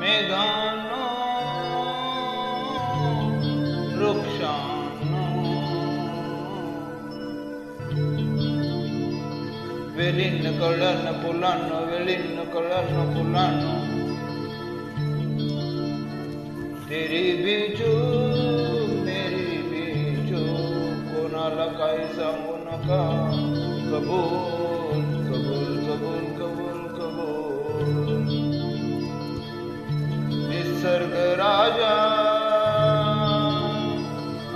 मेघांनो वृक्षांनो वेलीन कळण फुलांनो वेलीन कळण फुलांनो तेरी बीजू मेरी बीजू कोणाला काही सांगू नका कबूल कबूल कबूल कबूल कबूल निसर्ग राजा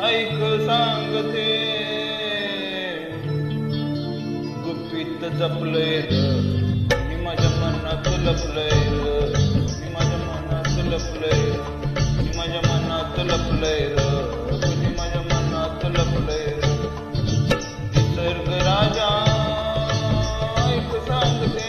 ऐक सांगते गुपित जपलंय मी माझ्या मनात लपलंय मी माझ्या मनात लपलंय मी माझ्या मनात लपलंय मी माझ्या मनात लपलंय निसर्ग राजा ऐक सांगते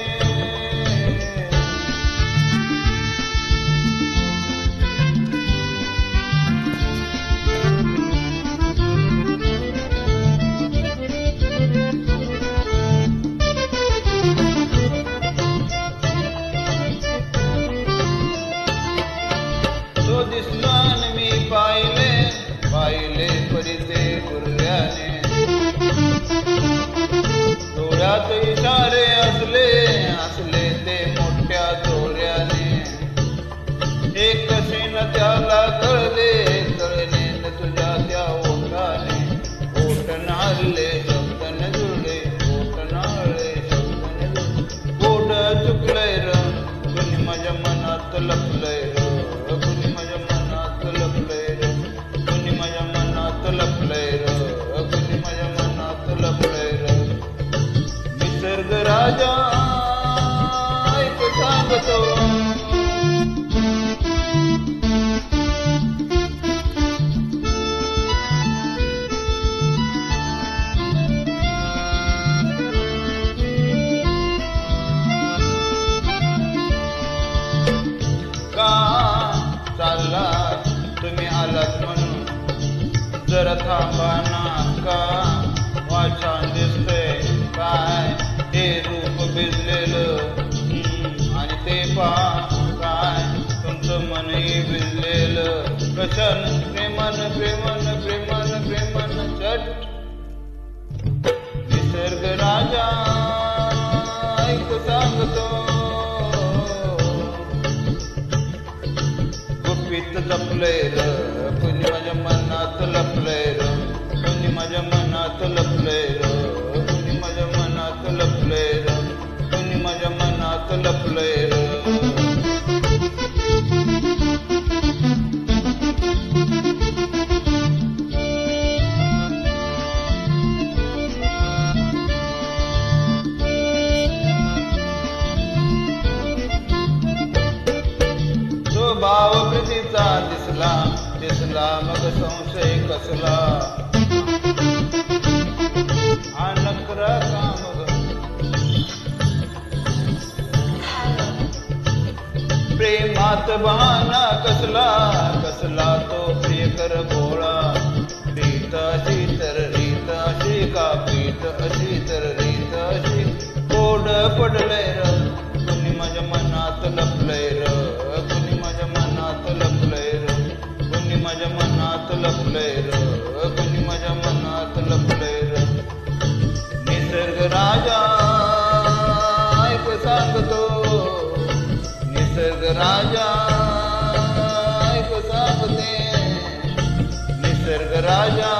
तो दिसला न मी पाहिले पाहिले परिते गुर्याने डोळ्यात इशारे असले असले ते मोठ्या चोऱ्याने एक सीन त्याला कळले कळले न तुझ्या त्या ओठाने ओठ नाळले शब्द न जुळले ओठ नाळले शब्द न जुळले कोड चुकलंय र कुणी माझ्या मनात लपलंय र कुणी माझ्या मनात लपलंय र कुणी माझ्या मनात लपलंय र कुणी माझ्या मनात लपलंय र निसर्ग राजा ऐक सांगतो का चालला तुम्ही आलात म्हणून जरा थांबा ना का वाछान दिसतंय काय हे रूप भिजलेलं आणि ते काय तुमचं मनही भिजलेलं कशन प्रेमन प्रेमन प्रेमन प्रेमन चट निसर्ग राजा ऐक सांगतो गुपित जपलंय र कुणी माझ्या मनात लपलंय र कुणी माझ्या मनात लपलंय र कुणी माझ्या मनात लपलंय र कुणी माझ्या मनात लपलंय र भाव प्रीतीचा दिसला दिसला मग संशय कसला नकरा का मग प्रेमात बहाना कसला कसला तो प्रियकर भोळा रीत अशी तर रीत अशी का प्रीत अशी तर रीत अशी कोड पडलंय र कुणी माझ्या मनात लपलंय र कुणी माझ्या मनात लपलंय र कुणी माझ्या मनात लपलंय र कुणी माझ्या मनात लपलंय र निसर्ग राजा ऐक सांगतो निसर्ग राजा ऐक सांगते निसर्ग राजा